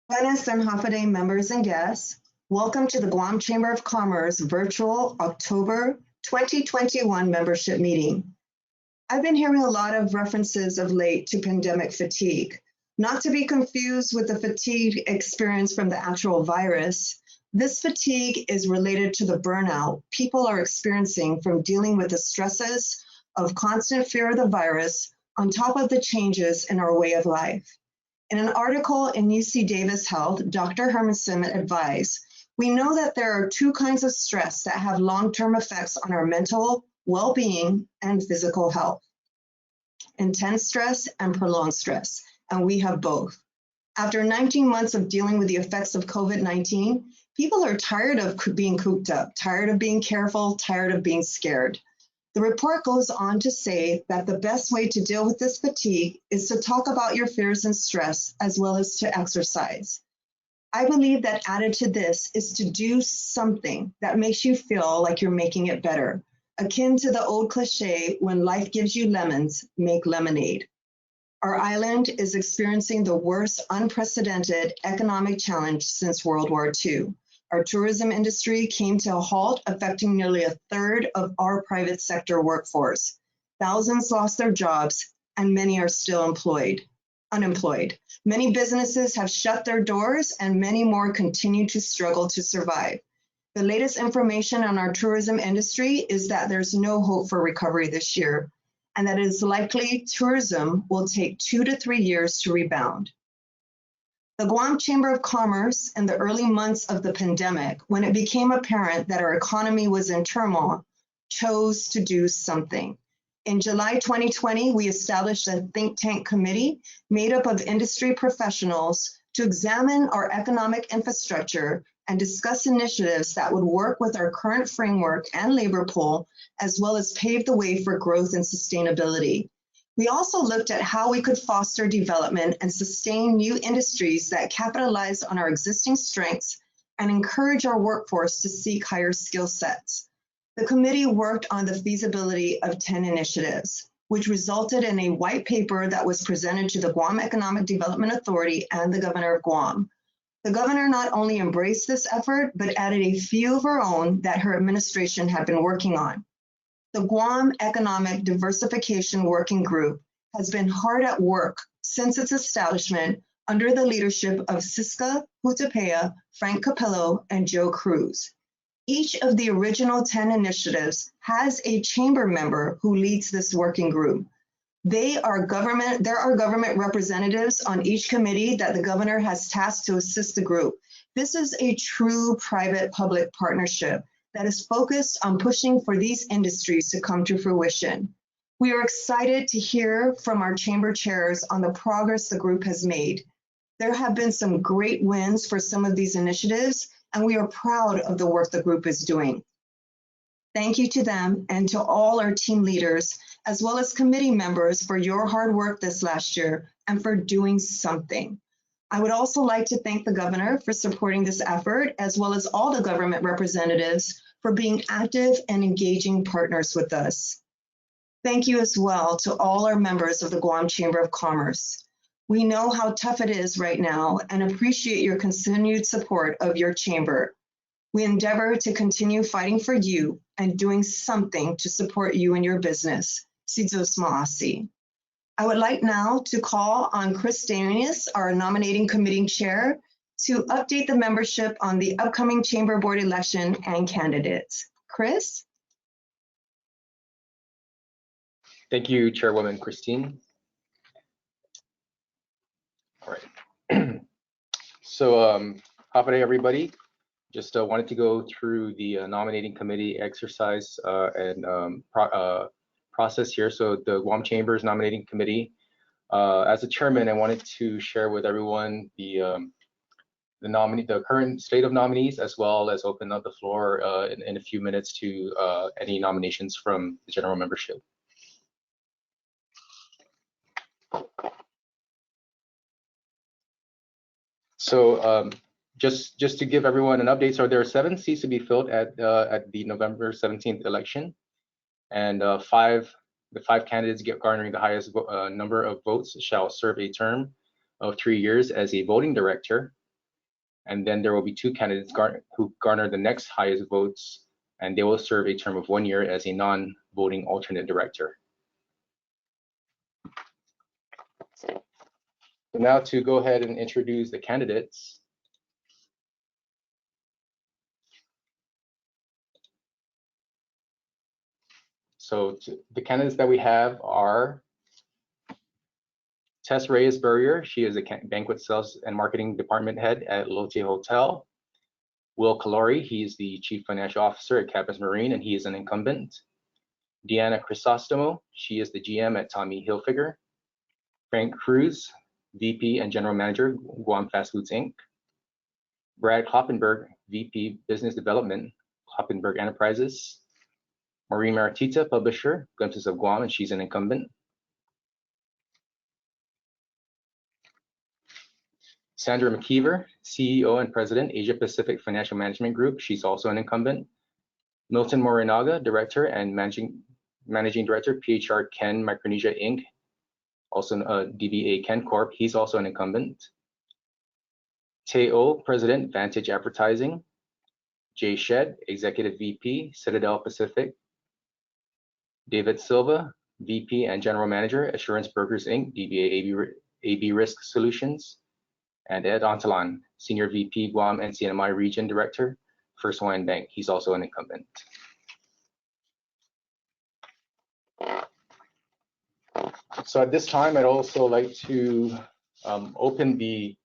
Buenas and Hafa members and guests, welcome to the Guam Chamber of Commerce virtual October 2021 membership meeting. I've been hearing a lot of references of late to pandemic fatigue, not to be confused with the fatigue experienced from the actual virus. This fatigue is related to the burnout people are experiencing from dealing with the stresses of constant fear of the virus on top of the changes in our way of life. In an article in UC Davis Health, Dr. Herman Simmet advised, we know that there are two kinds of stress that have long-term effects on our mental well-being and physical health. Intense stress and prolonged stress, and we have both. After 19 months of dealing with the effects of COVID-19, people are tired of being cooped up, tired of being careful, tired of being scared. The report goes on to say that the best way to deal with this fatigue is to talk about your fears and stress as well as to exercise. I believe that added to this is to do something that makes you feel like you're making it better, akin to the old cliche, when life gives you lemons, make lemonade. Our island is experiencing the worst unprecedented economic challenge since World War II. Our tourism industry came to a halt, affecting nearly a third of our private sector workforce. Thousands lost their jobs, and many are still unemployed. Many businesses have shut their doors, and many more continue to struggle to survive. The latest information on our tourism industry is that there's no hope for recovery this year, and that it is likely tourism will take 2 to 3 years to rebound. The Guam Chamber of Commerce, in the early months of the pandemic, when it became apparent that our economy was in turmoil, chose to do something. In July 2020, we established a think tank committee made up of industry professionals to examine our economic infrastructure and discuss initiatives that would work with our current framework and labor pool, as well as pave the way for growth and sustainability. We also looked at how we could foster development and sustain new industries that capitalize on our existing strengths and encourage our workforce to seek higher skill sets. The committee worked on the feasibility of 10 initiatives, which resulted in a white paper that was presented to the Guam Economic Development Authority and the Governor of Guam. The Governor not only embraced this effort, but added a few of her own that her administration had been working on. The Guam Economic Diversification Working Group has been hard at work since its establishment under the leadership of Siska Hutapea, Frank Campillo, and Joe Cruz. Each of the original 10 initiatives has a chamber member who leads this working group. There are government representatives on each committee that the governor has tasked to assist the group. This is a true private-public partnership that is focused on pushing for these industries to come to fruition. We are excited to hear from our chamber chairs on the progress the group has made. There have been some great wins for some of these initiatives, and we are proud of the work the group is doing. Thank you to them and to all our team leaders, as well as committee members, for your hard work this last year and for doing something. I would also like to thank the governor for supporting this effort, as well as all the government representatives for being active and engaging partners with us. Thank you as well to all our members of the Guam Chamber of Commerce. We know how tough it is right now and appreciate your continued support of your chamber. We endeavor to continue fighting for you and doing something to support you and your business. Sidzos Maasi. I would like now to call on Chris Danius, our nominating committee chair, to update the membership on the upcoming chamber board election and candidates. Chris? Thank you, Chairwoman Christine. All right. So, happy day, everybody. Just wanted to go through the nominating committee exercise and process here. So the Guam Chamber's nominating committee, as a chairman, I wanted to share with everyone the current slate of nominees, as well as open up the floor in a few minutes to any nominations from the general membership. So just to give everyone an update, so there are 7 seats to be filled at the November 17th election, and the 5 candidates garnering the highest number of votes shall serve a term of 3 years as a voting director and then there will be 2 candidates who garner the next highest votes, and they will serve a term of 1 year as a non-voting alternate director. So now to go ahead and introduce the candidates. So the candidates that we have are Tess Reyes-Burrier. She is a banquet sales and marketing department head at Lotte Hotel. Will Calori, he is the chief financial officer at Campus Marine, and he is an incumbent. Deanna Crisostomo, she is the GM at Tommy Hilfiger. Frank Cruz, VP and general manager, Guam Fast Foods Inc. Brad Kloppenberg, VP business development, Kloppenberg Enterprises. Marie Maritita, publisher, Glimpses of Guam, and she's an incumbent. Sandra McKeever, CEO and President, Asia Pacific Financial Management Group. She's also an incumbent. Milton Morinaga, Director and Managing Director, PHR Ken Micronesia Inc., also DBA Ken Corp. He's also an incumbent. Teo, President, Vantage Advertising. Jay Shed, Executive VP, Citadel Pacific. David Silva, VP and General Manager, Assurance Brokers Inc., DBA AB Risk Solutions. And Ed Ontalan, Senior VP, Guam and CNMI Region Director, First Hawaiian Bank. He's also an incumbent. So at this time, I'd also like to open the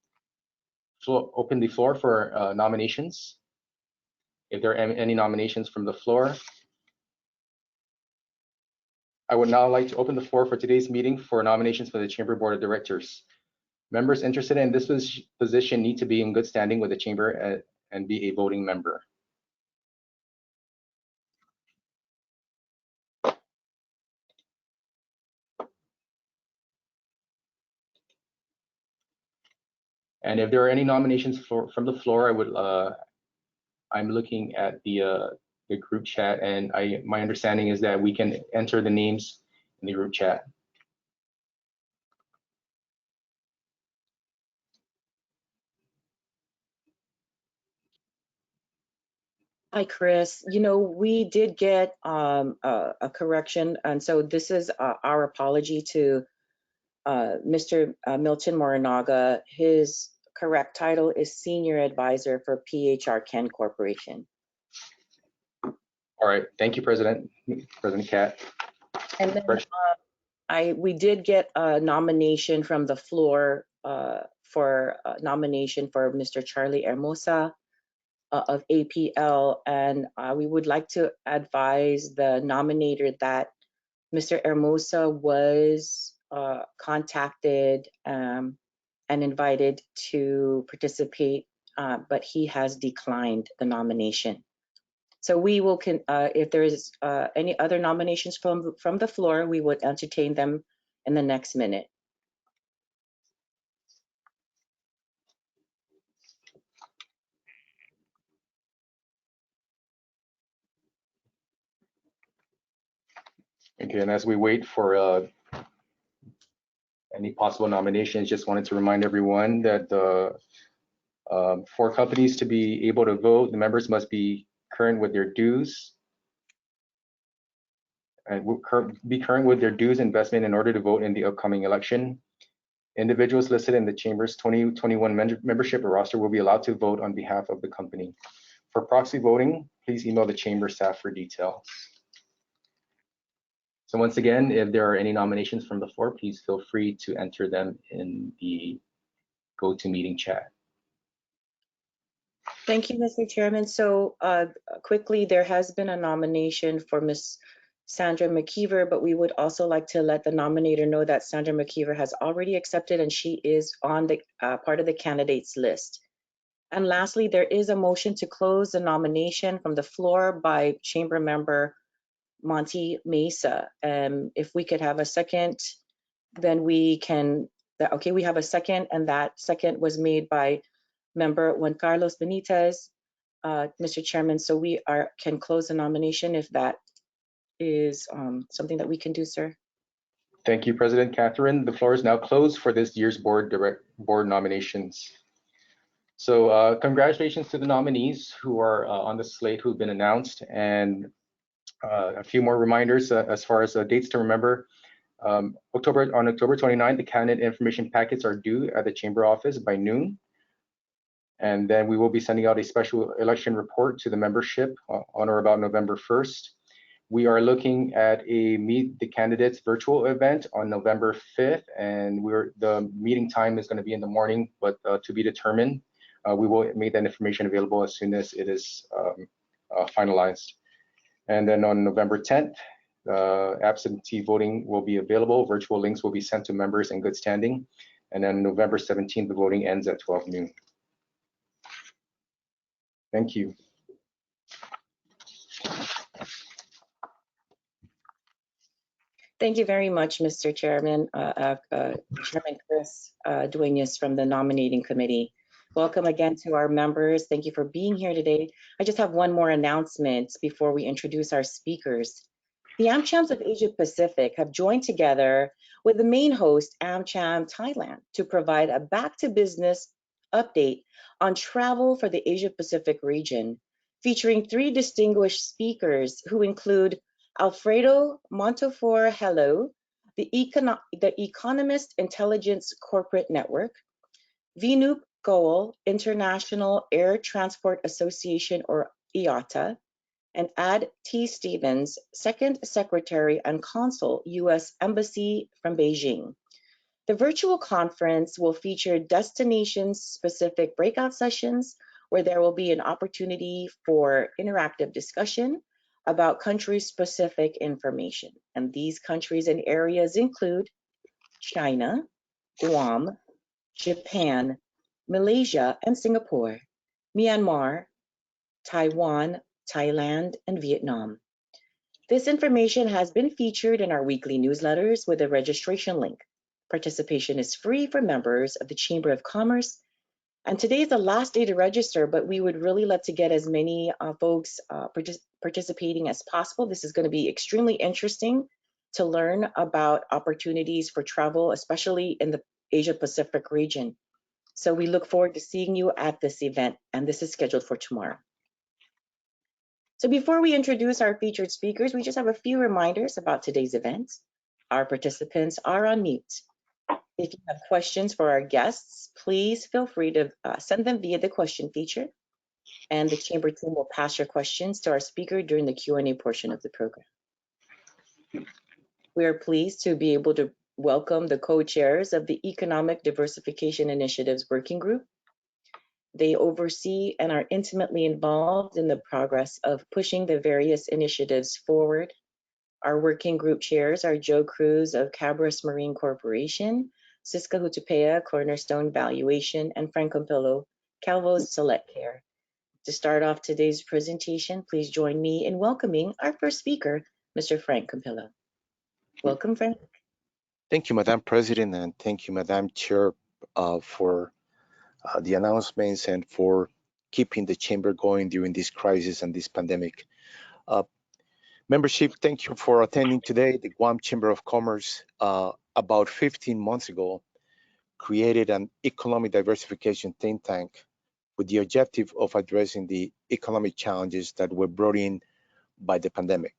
floor for nominations. If there are any nominations from the floor, I would now like to open the floor for today's meeting for nominations for the Chamber Board of Directors. Members interested in this position need to be in good standing with the Chamber and be a voting member. And if there are any nominations from the floor, I'm looking at the group chat, and my understanding is that we can enter the names in the group chat. Hi, Chris. You know, we did get a correction, and so this is our apology to Mr. Milton Morinaga. His correct title is Senior Advisor for PHR Ken Corporation. All right, thank you, President Kat. And then we did get a nomination from the floor for nomination for Mr. Charlie Hermosa of APL, and we would like to advise the nominator that Mr. Hermosa was contacted and invited to participate, but he has declined the nomination. So we will, if there is any other nominations from the floor, we would entertain them in the next minute. Okay, and as we wait for any possible nominations, just wanted to remind everyone that for companies to be able to vote, the members must be current with their dues and be current with their dues investment in order to vote in the upcoming election. Individuals listed in the Chamber's 2021 membership roster will be allowed to vote on behalf of the company. For proxy voting, please email the Chamber staff for details. So once again, if there are any nominations from the floor, please feel free to enter them in the GoToMeeting chat. Thank you, Mr. Chairman. So quickly, there has been a nomination for Ms. Sandra McKeever, but we would also like to let the nominator know that Sandra McKeever has already accepted and she is on the part of the candidates list. And lastly, there is a motion to close the nomination from the floor by Chamber Member Monty Mesa. If we could have a second, then we can, okay, we have a second, and that second was made by Member Juan Carlos Benitez, Mr. Chairman, so we can close the nomination if that is something that we can do, sir. Thank you, President Catherine. The floor is now closed for this year's board nominations. So congratulations to the nominees who are on the slate who've been announced, and a few more reminders as far as dates to remember. On October 29th, the candidate information packets are due at the Chamber office by noon. And then we will be sending out a special election report to the membership on or about November 1st. We are looking at a Meet the Candidates virtual event on November 5th, and the meeting time is going to be in the morning, but to be determined. We will make that information available as soon as it is finalized. And then on November 10th, absentee voting will be available. Virtual links will be sent to members in good standing. And then November 17th, the voting ends at 12 noon. Thank you. Thank you very much, Mr. Chairman, Chairman Chris Duenas from the Nominating Committee. Welcome again to our members. Thank you for being here today. I just have one more announcement before we introduce our speakers. The AmChams of Asia Pacific have joined together with the main host, AmCham Thailand, to provide a back to business update on travel for the Asia Pacific region, featuring 3 distinguished speakers who include Alfredo Montefiore Hello, the Economist Intelligence Corporate Network, Vinup Goel, International Air Transport Association, or IATA, and Ad T. Stevens, Second Secretary and Consul, U.S. Embassy from Beijing. The virtual conference will feature destination-specific breakout sessions where there will be an opportunity for interactive discussion about country-specific information. And these countries and areas include China, Guam, Japan, Malaysia and Singapore, Myanmar, Taiwan, Thailand, and Vietnam. This information has been featured in our weekly newsletters with a registration link. Participation is free for members of the Chamber of Commerce. And today is the last day to register, but we would really love to get as many folks participating as possible. This is going to be extremely interesting to learn about opportunities for travel, especially in the Asia Pacific region. So we look forward to seeing you at this event, and this is scheduled for tomorrow. So before we introduce our featured speakers, we just have a few reminders about today's event. Our participants are on mute. If you have questions for our guests, please feel free to send them via the question feature, and the Chamber team will pass your questions to our speaker during the Q&A portion of the program. We are pleased to be able to welcome the co-chairs of the Economic Diversification Initiatives Working Group. They oversee and are intimately involved in the progress of pushing the various initiatives forward. Our working group chairs are Joe Cruz of Cabras Marine Corporation, Siska Hutupea, Cornerstone Valuation, and Frank Campillo, Calvo's Select Care. To start off today's presentation, please join me in welcoming our first speaker, Mr. Frank Campillo. Welcome, Frank. Thank you, Madam President, and thank you, Madam Chair, for the announcements and for keeping the Chamber going during this crisis and this pandemic. Membership, thank you for attending today. The Guam Chamber of Commerce, about 15 months ago, created an economic diversification think tank with the objective of addressing the economic challenges that were brought in by the pandemic.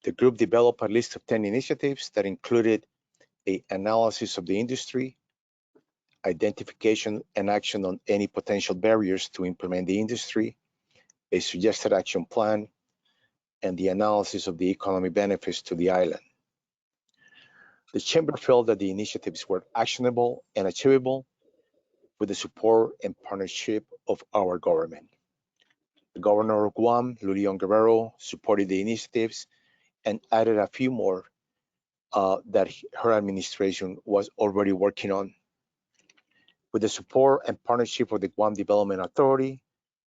The group developed a list of 10 initiatives that included an analysis of the industry, identification and action on any potential barriers to implement the industry, a suggested action plan, and the analysis of the economic benefits to the island. The Chamber felt that the initiatives were actionable and achievable with the support and partnership of our government. The Governor of Guam, Lulion Guerrero, supported the initiatives and added a few more that her administration was already working on. With the support and partnership of the Guam Development Authority,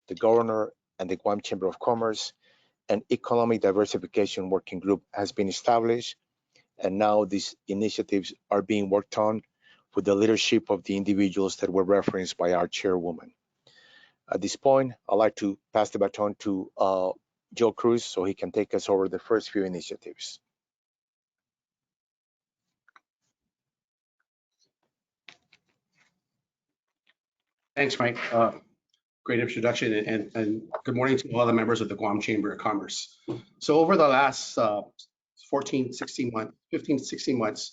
the Governor, and the Guam Chamber of Commerce, an economic diversification working group has been established, and now these initiatives are being worked on with the leadership of the individuals that were referenced by our chairwoman. At this point, I'd like to pass the baton to Joe Cruz so he can take us over the first few initiatives. Thanks, Mike. Great introduction, and good morning to all the members of the Guam Chamber of Commerce. So over the last 15 to 16 months,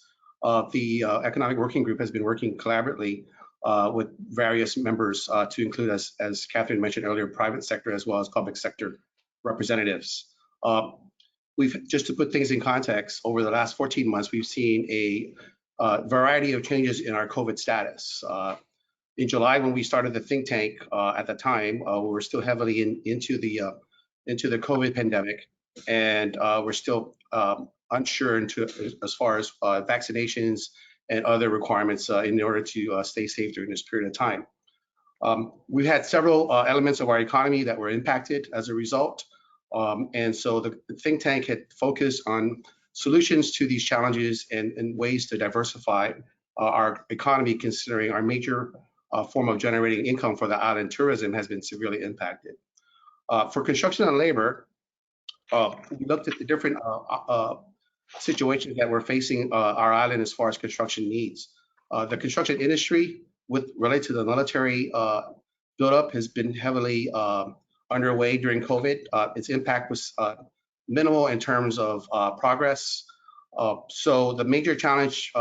the Economic Working Group has been working collaboratively with various members to include, as Catherine mentioned earlier, private sector as well as public sector representatives. Just to put things in context, over the last 14 months, we've seen a variety of changes in our COVID status. In July, when we started the think tank, at the time, we were still heavily into the COVID pandemic, and we're still unsure as far as vaccinations and other requirements in order to stay safe during this period of time. We've had several elements of our economy that were impacted as a result, and so the think tank had focused on solutions to these challenges and ways to diversify our economy, considering our major form of generating income for the island, tourism, has been severely impacted. For construction and labor, we looked at the different situations that we're facing our island as far as construction needs. The construction industry, related to the military buildup, has been heavily underway during COVID. Its impact was minimal in terms of progress. So the major challenge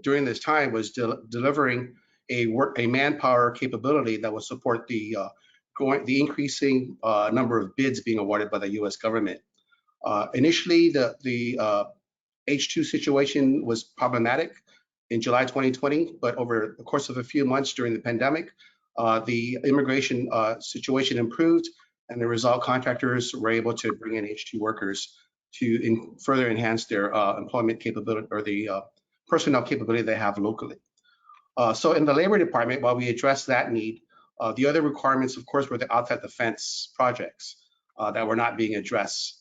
during this time was delivering a manpower capability that would support the increasing number of bids being awarded by the U.S. government. Initially, the H-2 situation was problematic in July 2020, but over the course of a few months during the pandemic, the immigration situation improved, and the result, contractors were able to bring in H-2 workers to further enhance their employment capability, or the personnel capability they have locally. So in the Labor Department, while we addressed that need, the other requirements, of course, were the outside the fence projects that were not being addressed.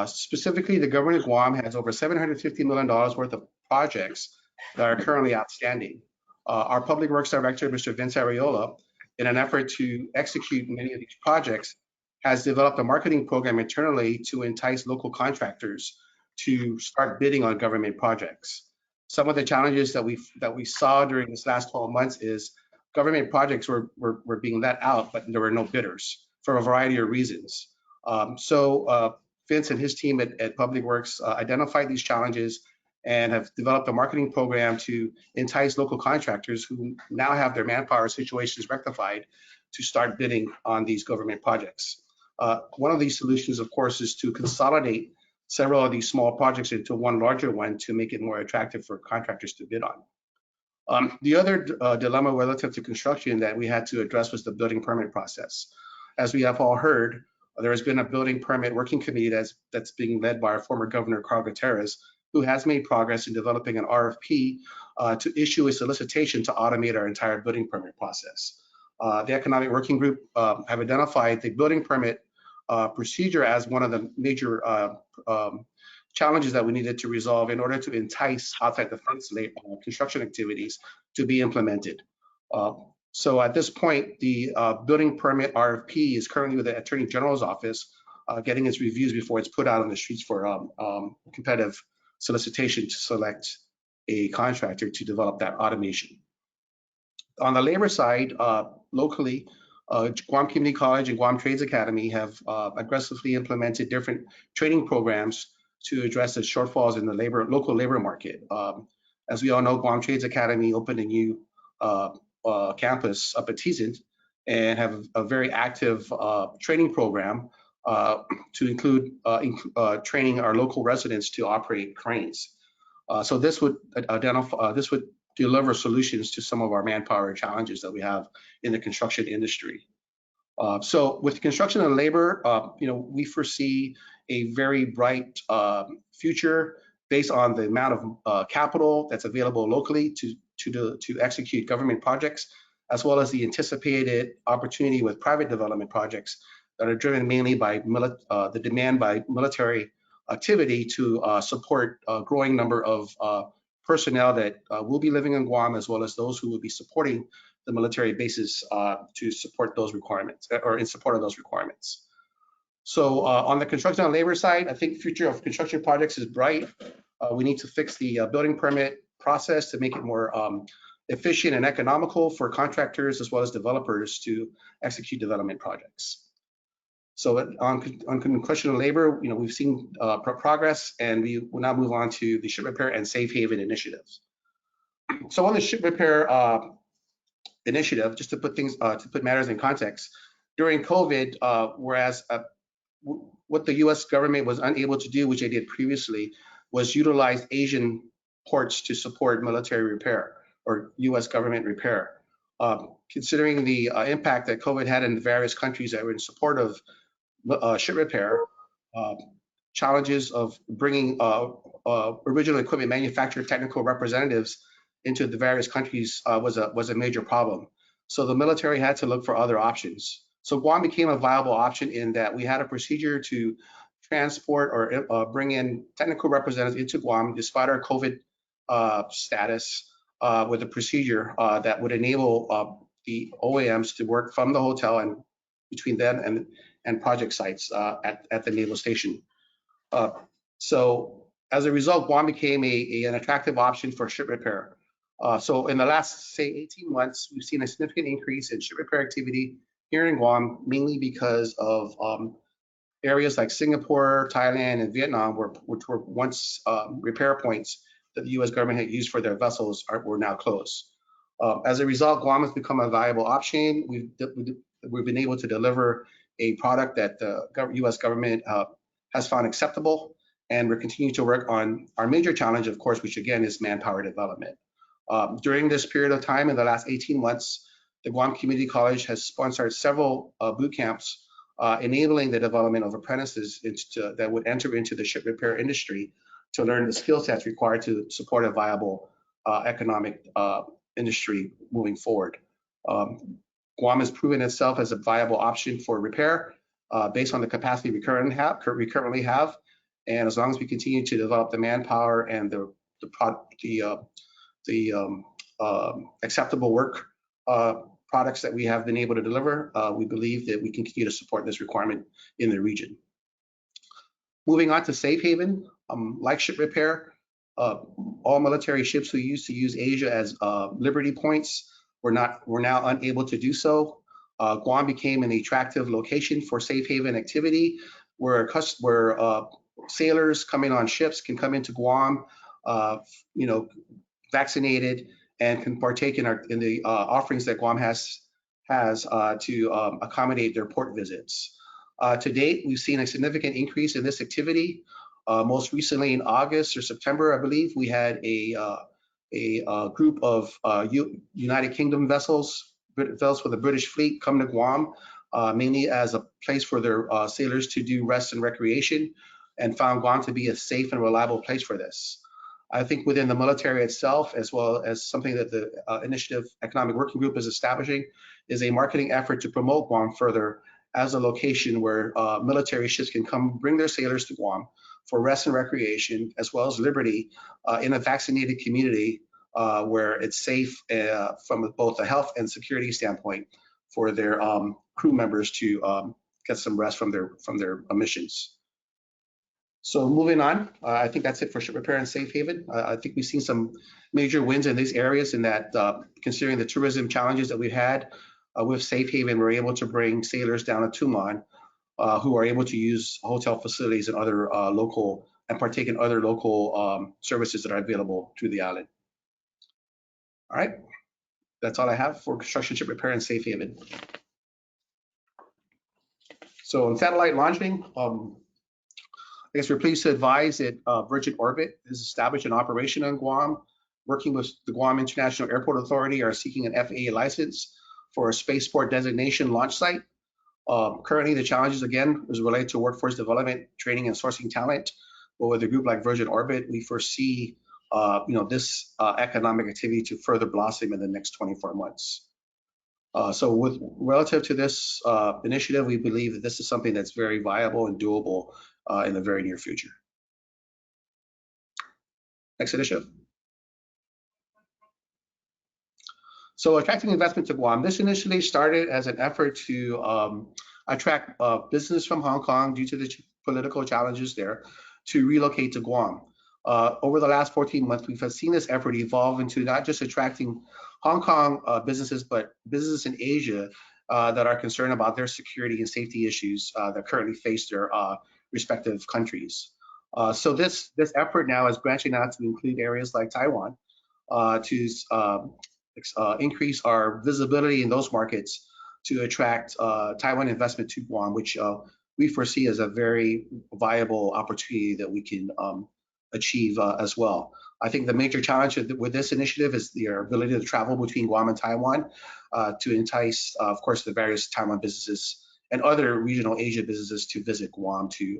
Specifically, the government of Guam has over $750 million worth of projects that are currently outstanding. Our Public Works Director, Mr. Vince Ariola, in an effort to execute many of these projects, has developed a marketing program internally to entice local contractors to start bidding on government projects. Some of the challenges that we saw during this last 12 months is government projects were being let out, but there were no bidders for a variety of reasons. So Vince and his team at Public Works identified these challenges and have developed a marketing program to entice local contractors who now have their manpower situations rectified to start bidding on these government projects. One of these solutions, of course, is to consolidate several of these small projects into one larger one to make it more attractive for contractors to bid on. The other dilemma relative to construction that we had to address was the building permit process. As we have all heard, there has been a building permit working committee that's being led by our former governor, Carl Gutierrez, who has made progress in developing an RFP to issue a solicitation to automate our entire building permit process. The Economic Working Group have identified the building permit procedure as one of the major challenges that we needed to resolve in order to entice outside the fence construction activities to be implemented. So at this point, the building permit RFP is currently with the Attorney General's office, getting its reviews before it's put out on the streets for competitive solicitation to select a contractor to develop that automation. On the labor side, locally, Guam Community College and Guam Trades Academy have aggressively implemented different training programs to address the shortfalls in the local labor market. As we all know, Guam Trades Academy opened a new campus up at Teasant and have a very active training program to include training our local residents to operate cranes. So this would deliver solutions to some of our manpower challenges that we have in the construction industry. So with construction and labor, we foresee a very bright future based on the amount of capital that's available locally to execute government projects, as well as the anticipated opportunity with private development projects that are driven mainly by the demand by military activity to support a growing number of personnel that will be living in Guam, as well as those who will be supporting the military bases to support those requirements, or in support of those requirements. So on the construction and labor side, I think the future of construction projects is bright. We need to fix the building permit process to make it more efficient and economical for contractors as well as developers to execute development projects. So on question of labor, we've seen progress, and we will now move on to the ship repair and safe haven initiatives. So on the ship repair initiative, just to put matters in context, during COVID, whereas what the U.S. government was unable to do, which they did previously, was utilize Asian ports to support military repair or U.S. government repair. Considering the impact that COVID had in the various countries that were in support of ship repair, challenges of bringing original equipment manufacturer technical representatives into the various countries was a major problem. So the military had to look for other options. So Guam became a viable option in that we had a procedure to transport or bring in technical representatives into Guam despite our COVID status, with a procedure that would enable the OEMs to work from the hotel and between them and project sites at the naval station. So as a result, Guam became an attractive option for ship repair. So in the last, say, 18 months, we've seen a significant increase in ship repair activity here in Guam, mainly because of areas like Singapore, Thailand, and Vietnam, which were once repair points that the U.S. government had used for their vessels, were now closed. As a result, Guam has become a viable option. We've been able to deliver a product that the U.S. government has found acceptable, and we're continuing to work on our major challenge, of course, which again is manpower development. During this period of time, in the last 18 months, the Guam Community College has sponsored several boot camps enabling the development of apprentices that would enter into the ship repair industry to learn the skill sets required to support a viable economic industry moving forward. Guam has proven itself as a viable option for repair based on the capacity we currently have, and as long as we continue to develop the manpower and the acceptable work products that we have been able to deliver, we believe that we can continue to support this requirement in the region. Moving on to safe haven, like ship repair, all military ships who used to use Asia as liberty points were now unable to do so. Guam became an attractive location for safe haven activity, where sailors coming on ships can come into Guam, vaccinated, and can partake in the offerings that Guam has to accommodate their port visits. To date, we've seen a significant increase in this activity. Most recently in August or September, I believe, we had a group of United Kingdom vessels with the British fleet come to Guam, mainly as a place for their sailors to do rest and recreation, and found Guam to be a safe and reliable place for this. I think within the military itself, as well as something that the Initiative Economic Working Group is establishing, is a marketing effort to promote Guam further as a location where military ships can come bring their sailors to Guam for rest and recreation, as well as liberty in a vaccinated community where it's safe from both a health and security standpoint for their crew members to get some rest from their missions. So moving on, I think that's it for ship repair and safe haven. I think we've seen some major wins in these areas in that, considering the tourism challenges that we've had with safe haven, we're able to bring sailors down to Tumon who are able to use hotel facilities and other partake in other local services that are available to the island. All right, that's all I have for construction, ship repair, and safe haven. So in satellite launching, I guess we're pleased to advise that Virgin Orbit has established an operation on Guam, working with the Guam International Airport Authority, are seeking an FAA license for a spaceport designation launch site. Currently, the challenges, again, is related to workforce development, training, and sourcing talent. But with a group like Virgin Orbit, we foresee this economic activity to further blossom in the next 24 months. So relative to this initiative, we believe that this is something that's very viable and doable in the very near future. Next initiative. So attracting investment to Guam. This initially started as an effort to attract business from Hong Kong due to the political challenges there to relocate to Guam. Over the last 14 months, we've seen this effort evolve into not just attracting Hong Kong businesses, but businesses in Asia that are concerned about their security and safety issues that currently face their respective countries. So this effort now is branching out to include areas like Taiwan to increase our visibility in those markets to attract Taiwan investment to Guam, which we foresee as a very viable opportunity that we can achieve as well. I think the major challenge with this initiative is their ability to travel between Guam and Taiwan to entice, of course, the various Taiwan businesses and other regional Asia businesses to visit Guam to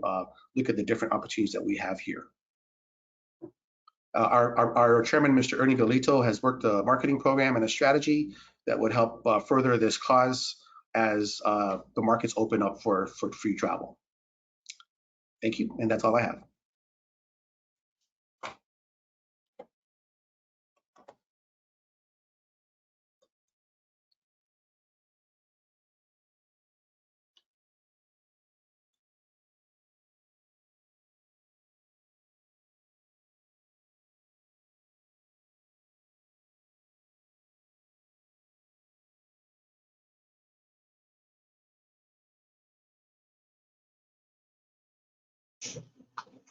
look at the different opportunities that we have here. Our chairman, Mr. Ernie Baleto, has worked a marketing program and a strategy that would help further this cause as the markets open up for free travel. Thank you, and that's all I have.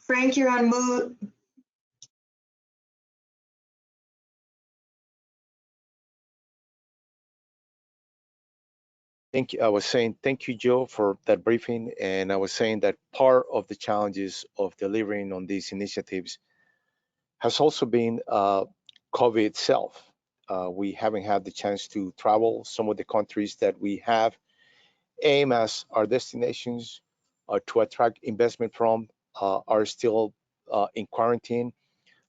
Frank, you're on mute. Thank you. I was saying thank you, Joe, for that briefing. And I was saying that part of the challenges of delivering on these initiatives has also been COVID itself. We haven't had the chance to travel. Some of the countries that we have aim as our destinations to attract investment from are still in quarantine,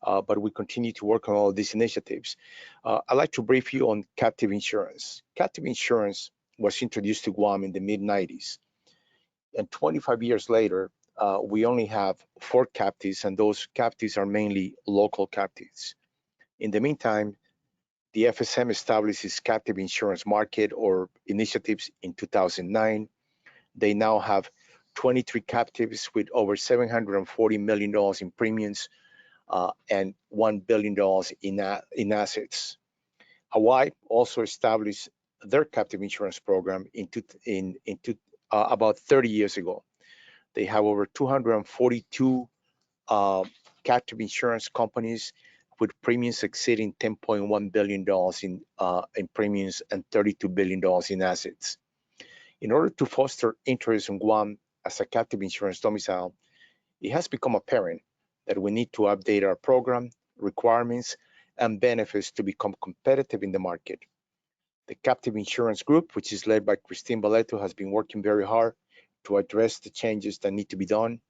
but we continue to work on all of these initiatives. I'd like to brief you on captive insurance. Captive insurance was introduced to Guam in the mid-90s. And 25 years later, we only have 4 captives, and those captives are mainly local captives. In the meantime, the FSM established its captive insurance market or initiatives in 2009. They now have 23 captives with over $740 million in premiums and $1 billion in assets. Hawaii also established their captive insurance program about 30 years ago. They have over 242 captive insurance companies with premiums exceeding $10.1 billion in premiums and $32 billion in assets. In order to foster interest in Guam as a captive insurance domicile, it has become apparent that we need to update our program, requirements, and benefits to become competitive in the market. The Captive Insurance Group, which is led by Christine Baleto, has been working very hard to address the changes that need to be done.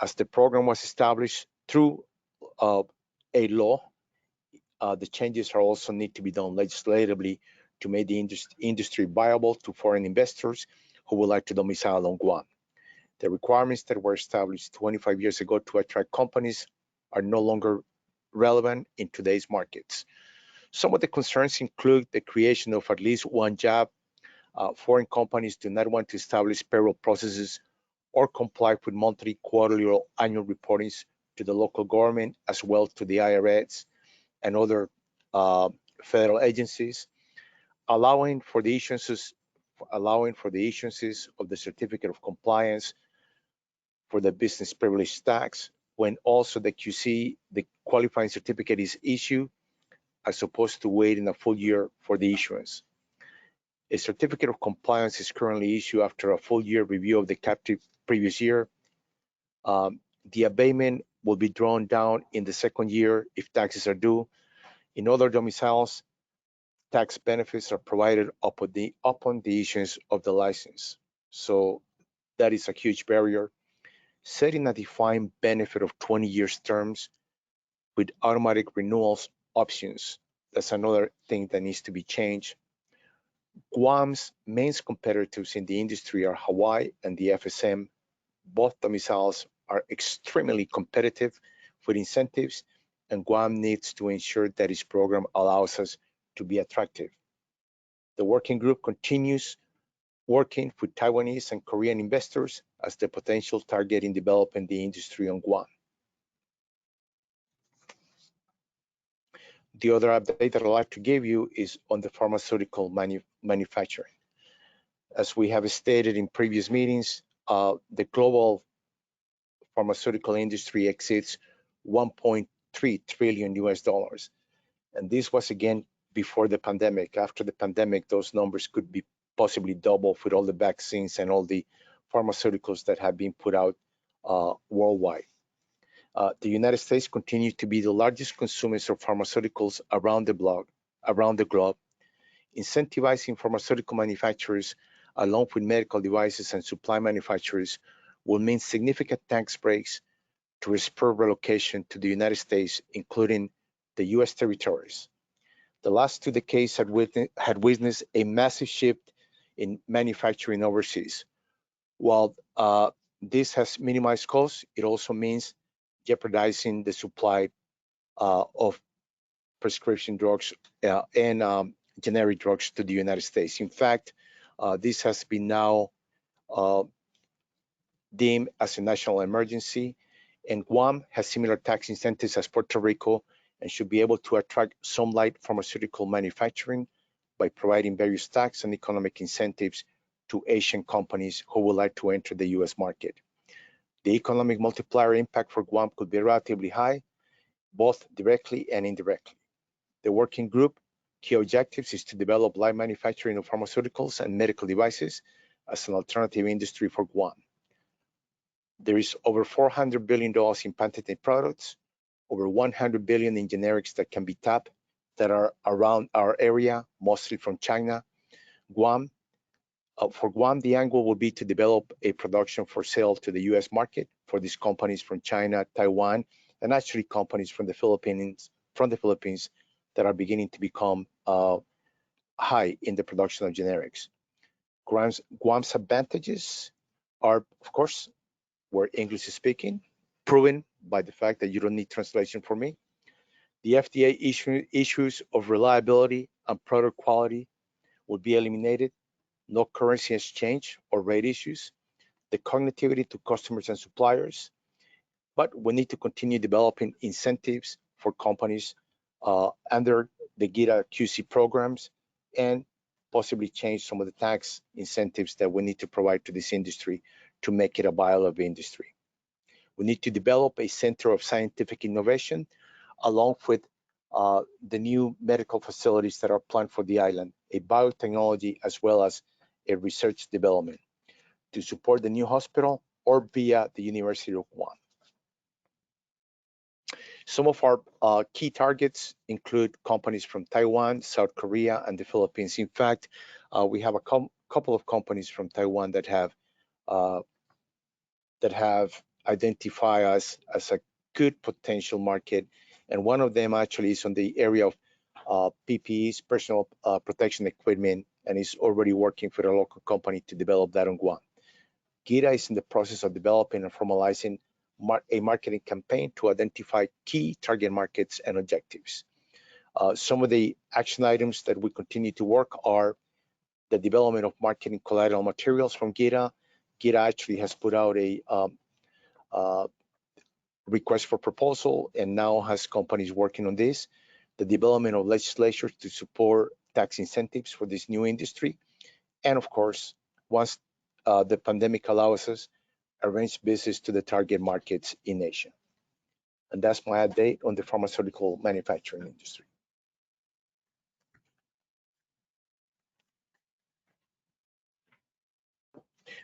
As the program was established through a law, the changes are also need to be done legislatively to make the industry viable to foreign investors who would like to domicile on Guam. The requirements that were established 25 years ago to attract companies are no longer relevant in today's markets. Some of the concerns include the creation of at least one job. Foreign companies do not want to establish payroll processes or comply with monthly, quarterly, or annual reportings to the local government, as well to the IRS and other federal agencies, allowing for the issuances of the certificate of compliance for the business privilege tax, when also the QC, the qualifying certificate, is issued, as opposed to waiting a full year for the issuance. A certificate of compliance is currently issued after a full year review of the captive previous year. The abatement will be drawn down in the second year if taxes are due. In other domiciles, tax benefits are provided upon the issuance of the license. So that is a huge barrier. Setting a defined benefit of 20 years terms with automatic renewals options, that's another thing that needs to be changed. Guam's main competitors in the industry are Hawaii and the FSM. Both domiciles are extremely competitive with incentives, and Guam needs to ensure that its program allows us to be attractive. The working group continues working with Taiwanese and Korean investors as the potential target in developing the industry on Guam. The other update that I'd like to give you is on the pharmaceutical manufacturing. As we have stated in previous meetings, the global pharmaceutical industry exceeds 1.3 trillion US dollars. And this was again before the pandemic. After the pandemic, those numbers could be possibly double with all the vaccines and all the pharmaceuticals that have been put out worldwide. The United States continues to be the largest consumers of pharmaceuticals around the globe, incentivizing pharmaceutical manufacturers along with medical devices and supply manufacturers will mean significant tax breaks to spur relocation to the United States, including the US territories. The last 2 decades had witnessed a massive shift in manufacturing overseas. While this has minimized costs, it also means jeopardizing the supply of prescription drugs and generic drugs to the United States. In fact, this has been now deemed as a national emergency, and Guam has similar tax incentives as Puerto Rico and should be able to attract some light pharmaceutical manufacturing by providing various tax and economic incentives to Asian companies who would like to enter the US market. The economic multiplier impact for Guam could be relatively high, both directly and indirectly. The working group key objectives is to develop light manufacturing of pharmaceuticals and medical devices as an alternative industry for Guam. There is over $400 billion in patented products, over $100 billion in generics that can be tapped that are around our area, mostly from China. For Guam, the angle will be to develop a production for sale to the US market for these companies from China, Taiwan, and actually companies from the Philippines that are beginning to become high in the production of generics. Guam's advantages are, of course, we're English speaking, proven by the fact that you don't need translation for me. The FDA issues of reliability and product quality will be eliminated. No currency exchange or rate issues. The connectivity to customers and suppliers. But we need to continue developing incentives for companies under the GEDA QC programs and possibly change some of the tax incentives that we need to provide to this industry to make it a viable industry. We need to develop a center of scientific innovation along with the new medical facilities that are planned for the island, a biotechnology as well as a research development to support the new hospital or via the University of Guam. Some of our key targets include companies from Taiwan, South Korea, and the Philippines. In fact, we have a couple of companies from Taiwan that have identified us as a good potential market, and one of them actually is on the area of PPEs, personal protection equipment, and is already working for a local company to develop that on Guam. GEDA is in the process of developing and formalizing a marketing campaign to identify key target markets and objectives. Some of the action items that we continue to work are the development of marketing collateral materials from GEDA. GEDA actually has put out a request for proposal and now has companies working on this. The development of legislation to support tax incentives for this new industry. And of course, once the pandemic allows us, arrange business to the target markets in Asia. And that's my update on the pharmaceutical manufacturing industry.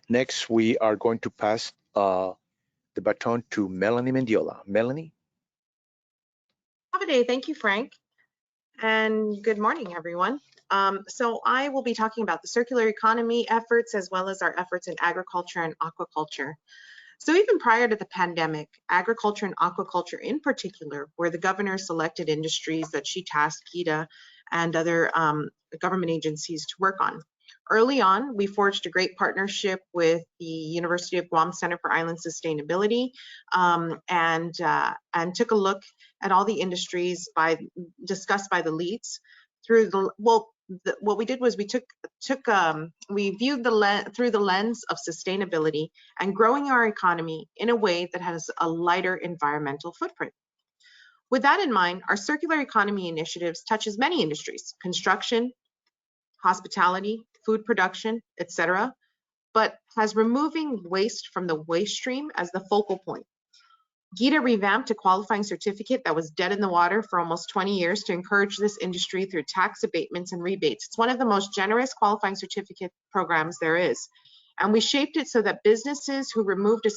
Next, we are going to pass the baton to Melanie Mendiola. Melanie? Have a day. Thank you, Frank. And good morning, everyone. So I will be talking about the circular economy efforts as well as our efforts in agriculture and aquaculture. So even prior to the pandemic, agriculture and aquaculture in particular were the governor's selected industries that she tasked GEDA and other government agencies to work on. Early on, we forged a great partnership with the University of Guam Center for Island Sustainability and took a look at all the industries discussed by the leads through the, what we did was we viewed through the lens of sustainability and growing our economy in a way that has a lighter environmental footprint. With that in mind, our circular economy initiatives touches many industries, construction, hospitality, food production, etc., but has removing waste from the waste stream as the focal point. GEDA revamped a qualifying certificate that was dead in the water for almost 20 years to encourage this industry through tax abatements and rebates. It's one of the most generous qualifying certificate programs there is. And we shaped it so that businesses who removed a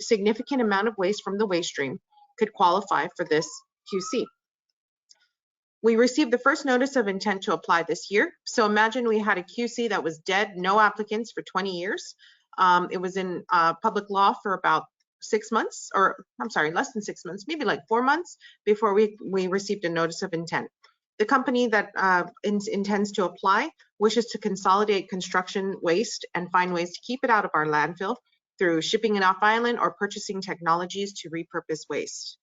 significant amount of waste from the waste stream could qualify for this QC. We received the first notice of intent to apply this year. So imagine we had a QC that was dead, no applicants for 20 years. It was in public law for about 6 months, or I'm sorry, less than 6 months, maybe like 4 months before we received a notice of intent. The company that intends to apply wishes to consolidate construction waste and find ways to keep it out of our landfill through shipping it off island or purchasing technologies to repurpose waste.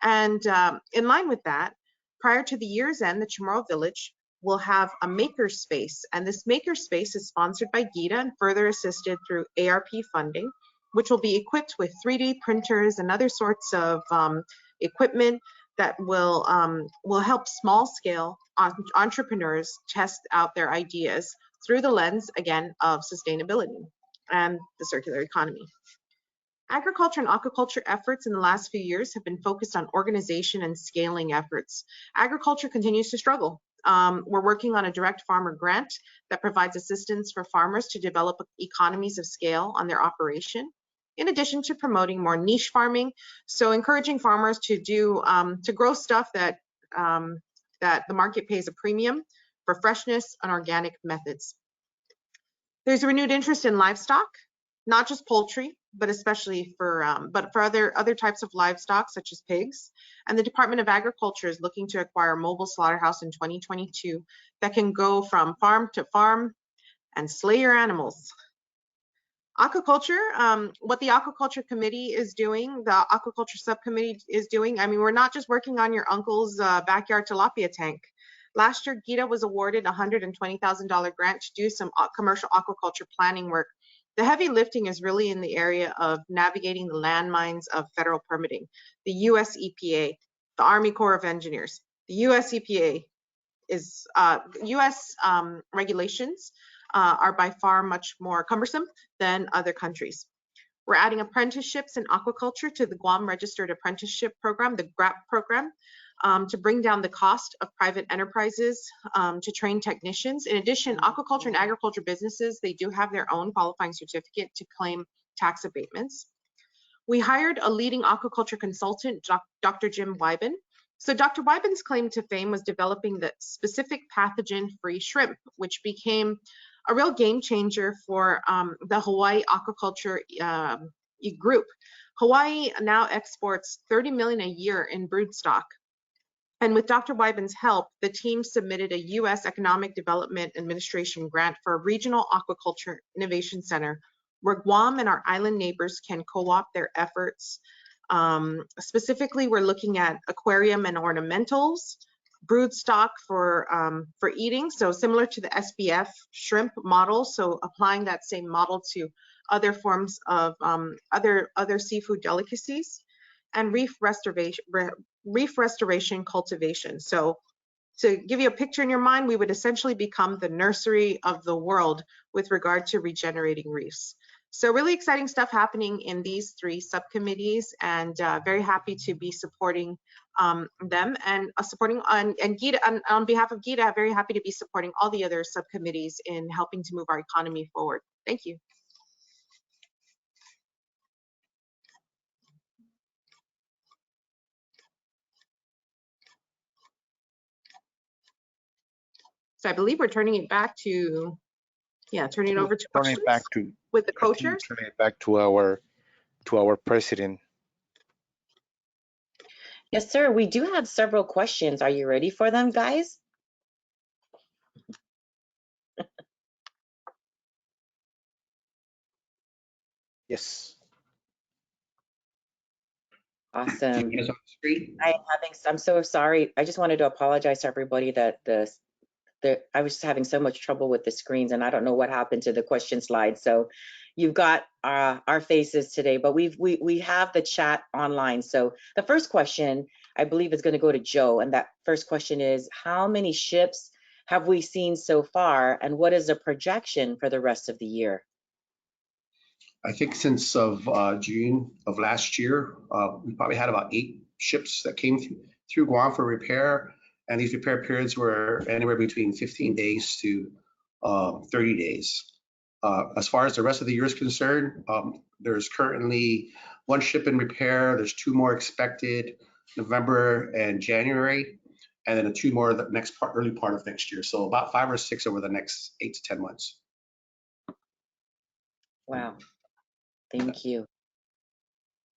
And in line with that, prior to the year's end, the Chamorro Village will have a maker space, and this maker space is sponsored by GEDA and further assisted through ARP funding, which will be equipped with 3D printers and other sorts of equipment that will help small-scale entrepreneurs test out their ideas through the lens, again, of sustainability and the circular economy. Agriculture and aquaculture efforts in the last few years have been focused on organization and scaling efforts. Agriculture continues to struggle. We're working on a direct farmer grant that provides assistance for farmers to develop economies of scale on their operation, in addition to promoting more niche farming. So encouraging farmers to do to grow stuff that that the market pays a premium for freshness and organic methods. There's a renewed interest in livestock, not just poultry, but especially for other types of livestock such as pigs. And the Department of Agriculture is looking to acquire a mobile slaughterhouse in 2022 that can go from farm to farm and slay your animals. Aquaculture, what the Aquaculture Committee is doing, the Aquaculture Subcommittee is doing, I mean, we're not just working on your uncle's backyard tilapia tank. Last year, GEDA was awarded a $120,000 grant to do some commercial aquaculture planning work. The heavy lifting is really in the area of navigating the landmines of federal permitting. The US EPA, the Army Corps of Engineers, the US EPA is, US regulations are by far much more cumbersome than other countries. We're adding apprenticeships in aquaculture to the Guam Registered Apprenticeship Program, the GRAP program, to bring down the cost of private enterprises to train technicians. In addition, aquaculture and agriculture businesses, they do have their own qualifying certificate to claim tax abatements. We hired a leading aquaculture consultant, Dr. Jim Wyben. So Dr. Wyben's claim to fame was developing the specific pathogen-free shrimp, which became a real game changer for the Hawaii aquaculture group. Hawaii now exports 30 million a year in broodstock. And with Dr. Wyben's help, the team submitted a US Economic Development Administration grant for a regional aquaculture innovation center where Guam and our island neighbors can co-opt their efforts. Specifically, we're looking at aquarium and ornamentals, broodstock for eating, so similar to the SBF shrimp model, so applying that same model to other forms of other seafood delicacies, and reef restoration cultivation. So to give you a picture in your mind, we would essentially become the nursery of the world with regard to regenerating reefs. So really exciting stuff happening in these three subcommittees, and very happy to be supporting them and supporting and GEDA, on behalf of GEDA, very happy to be supporting all the other subcommittees in helping to move our economy forward. Thank you. So I believe we're turning it back to, turning it over to questions with the co-chairs. Turning it back to our president. Yes, sir. We do have several questions. Are you ready for them, guys? Yes. Awesome. Yes, on the screen. I'm so sorry. I just wanted to apologize to everybody that I was just having so much trouble with the screens, and I don't know what happened to the question slide. So you've got our faces today, but we have the chat online. So the first question, I believe it's going to go to Joe. And that first question is, how many ships have we seen so far, and what is the projection for the rest of the year? I think since June of last year, we probably had about 8 ships that came through Guam for repair, and these repair periods were anywhere between 15 days to 30 days. As far as the rest of the year is concerned, there's currently 1 ship in repair. There's 2 more expected, November and January, and then 2 more the early part of next year. So about 5 or 6 over the next 8 to 10 months. Wow, thank you.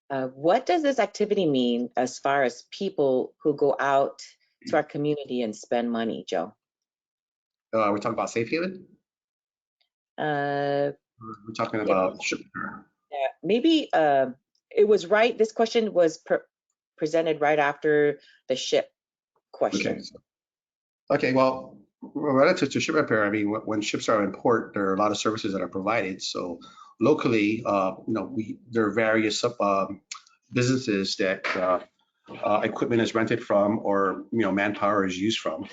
What does this activity mean as far as people who go out to our community and spend money, Joe? We're talking about Safe Haven? We're talking about ship repair. Yeah, maybe it was right. This question was presented right after the ship question. Okay, well, relative to ship repair, I mean, when ships are in port, there are a lot of services that are provided. So locally, there are various businesses that equipment is rented from, or manpower is used from.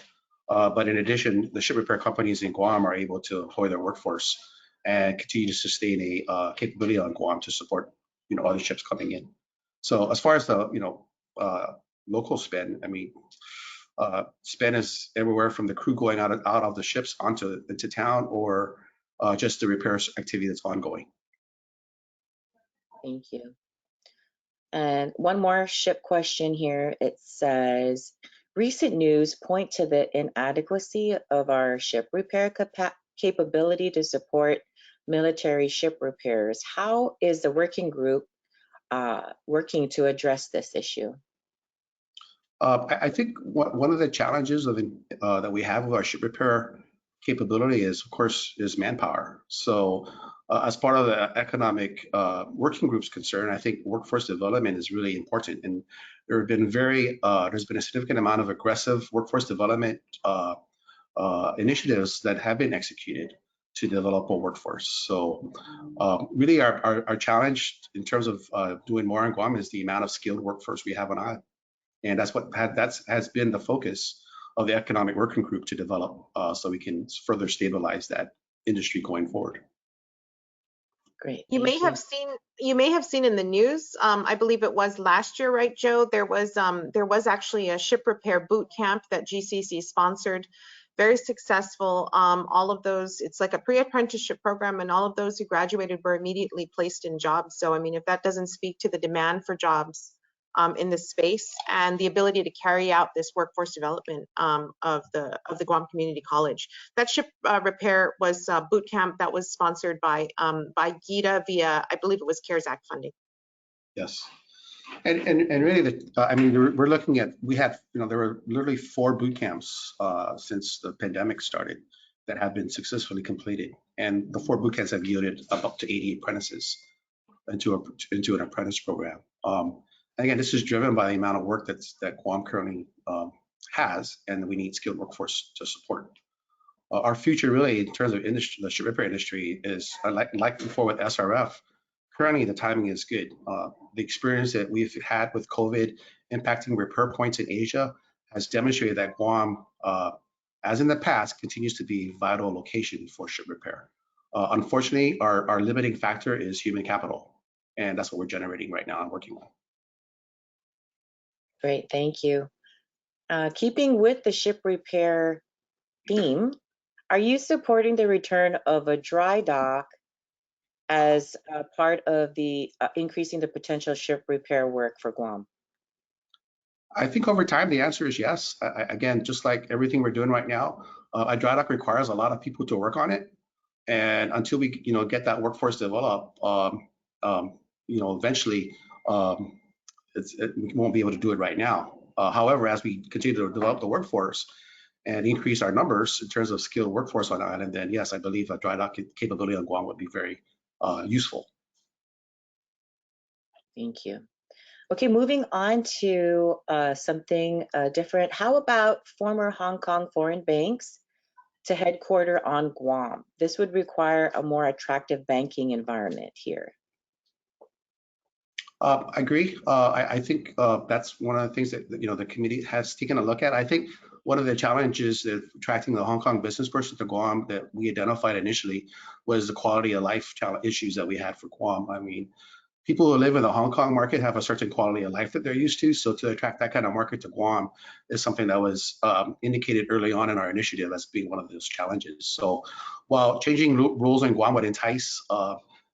But in addition, the ship repair companies in Guam are able to employ their workforce and continue to sustain a capability on Guam to support other ships coming in. So as far as the local spend, I mean, spend is everywhere from the crew going out of the ships into town, or just the repairs activity that's ongoing. Thank you. And one more ship question here. It says, recent news point to the inadequacy of our ship repair capability to support military ship repairs. How is the working group working to address this issue? I think one of the challenges that we have with our ship repair capability is, of course, manpower. So as part of the economic working group's concern, I think workforce development is really important. And there's been a significant amount of aggressive workforce development initiatives that have been executed to develop a workforce. So really our challenge in terms of doing more in Guam is the amount of skilled workforce we have on island. And that's what has been the focus of the economic working group to develop, so we can further stabilize that industry going forward. Great. You may have seen in the news, I believe it was last year, right, Joe? There was actually a ship repair boot camp that GCC sponsored, very successful. All of those, it's like a pre-apprenticeship program, and all of those who graduated were immediately placed in jobs. So I mean, if that doesn't speak to the demand for jobs in this space and the ability to carry out this workforce development of the Guam Community College. That ship repair was a boot camp that was sponsored by GEDA via, I believe it was CARES Act funding. Yes, and really, I mean, we're looking at, there were literally 4 boot camps since the pandemic started that have been successfully completed, and the 4 boot camps have yielded up to 80 apprentices into an apprentice program. Again, this is driven by the amount of work that Guam currently has, and we need skilled workforce to support. Our future, really, in terms of industry, the ship repair industry, is like before with SRF. Currently, the timing is good. The experience that we've had with COVID impacting repair points in Asia has demonstrated that Guam, as in the past, continues to be a vital location for ship repair. Unfortunately, our limiting factor is human capital, and that's what we're generating right now and working on. Great, thank you. Keeping with the ship repair theme, are you supporting the return of a dry dock as a part of the increasing the potential ship repair work for Guam? I think over time, the answer is yes. Again, just like everything we're doing right now, a dry dock requires a lot of people to work on it. And until we, get that workforce developed, eventually, we won't be able to do it right now. However, as we continue to develop the workforce and increase our numbers in terms of skilled workforce on the island, then yes, I believe a dry dock capability on Guam would be very useful. Thank you. Okay, moving on to something different. How about former Hong Kong foreign banks to headquarter on Guam? This would require a more attractive banking environment here. I agree. I think that's one of the things that the committee has taken a look at. I think one of the challenges of attracting the Hong Kong business person to Guam that we identified initially was the quality of life issues that we had for Guam. I mean, people who live in the Hong Kong market have a certain quality of life that they're used to. So to attract that kind of market to Guam is something that was indicated early on in our initiative as being one of those challenges. So while changing rules in Guam would entice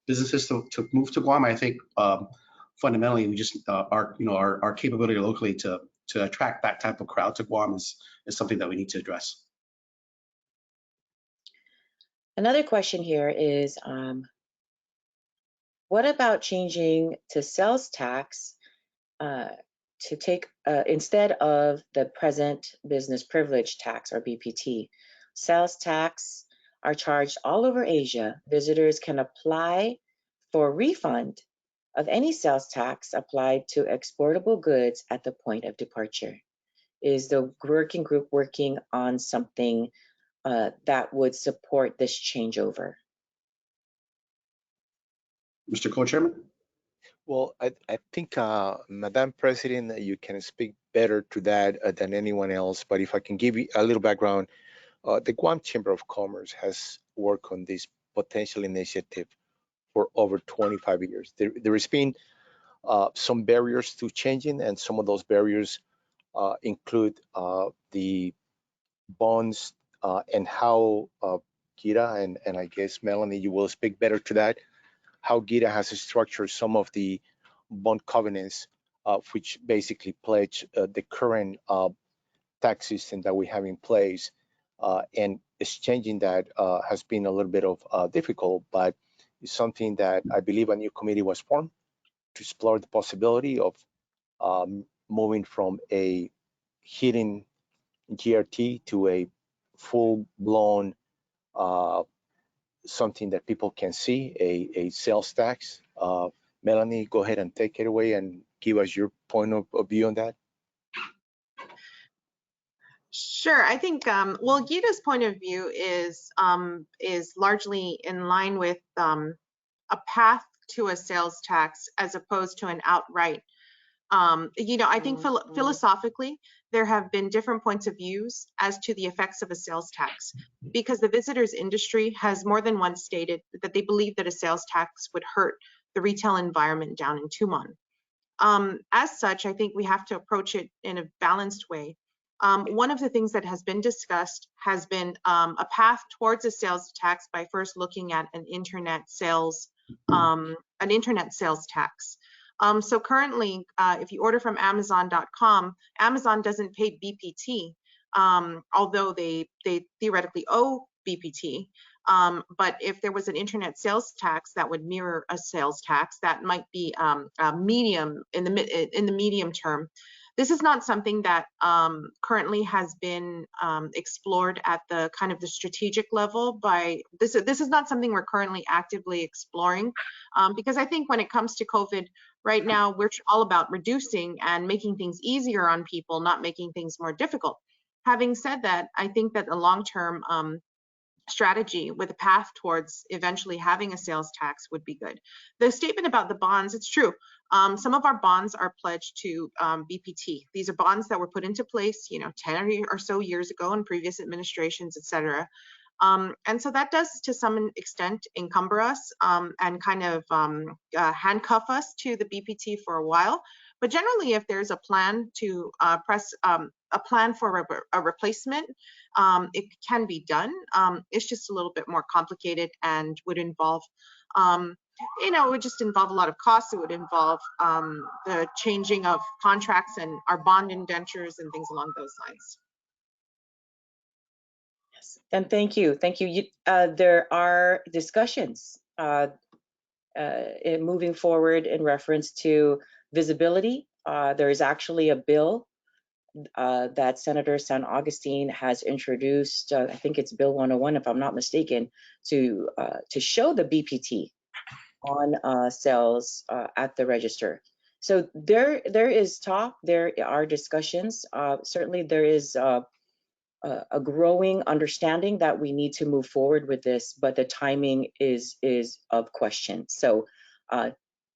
businesses to move to Guam, I think fundamentally we just our capability locally to attract that type of crowd to Guam is something that we need to address. Another question here is, what about changing to sales tax to take instead of the present business privilege tax or BPT? Sales tax are charged all over Asia. Visitors can apply for refund of any sales tax applied to exportable goods at the point of departure. Is the working group working on something that would support this changeover? Mr. Co-Chairman? Well, I think, Madam President, you can speak better to that than anyone else. But if I can give you a little background, the Guam Chamber of Commerce has worked on this potential initiative for over 25 years. There has been some barriers to changing, and some of those barriers include the bonds and how GEDA, and I guess, Melanie, you will speak better to that, how GEDA has structured some of the bond covenants, which basically pledge the current tax system that we have in place. And exchanging that has been a little bit of difficult, but it's something that I believe a new committee was formed to explore the possibility of moving from a hidden GRT to a full-blown something that people can see, a sales tax. Melanie, go ahead and take it away and give us your point of view on that. Sure. I think, well, GEDA's point of view is largely in line with a path to a sales tax as opposed to an outright. I think philosophically, there have been different points of views as to the effects of a sales tax, because the visitors industry has more than once stated that they believe that a sales tax would hurt the retail environment down in Tumon. As such, I think we have to approach it in a balanced way. One of the things that has been discussed has been a path towards a sales tax by first looking at an internet sales tax. So currently, if you order from Amazon.com, Amazon doesn't pay BPT, although they theoretically owe BPT. But if there was an internet sales tax that would mirror a sales tax, that might be medium in the medium term. This is not something that currently has been explored at the kind of the strategic level. This is not something we're currently actively exploring, because I think when it comes to COVID right now, we're all about reducing and making things easier on people, not making things more difficult. Having said that, I think that the long-term strategy with a path towards eventually having a sales tax would be good. The statement about the bonds, it's true. Some of our bonds are pledged to BPT. These are bonds that were put into place, 10 or so years ago in previous administrations, et cetera. And so that does, to some extent, encumber us and kind of handcuff us to the BPT for a while. But generally, if there's a plan to a plan for a replacement, it can be done. It's just a little bit more complicated and would involve, it would just involve a lot of costs. It would involve the changing of contracts and our bond indentures and things along those lines. Yes, and thank you. There are discussions moving forward in reference to visibility. There is actually a bill that Senator San Augustine has introduced. I think it's Bill 101, if I'm not mistaken, to show the BPT on sales at the register. So there is talk. There are discussions. Certainly, there is a growing understanding that we need to move forward with this, but the timing is of question. So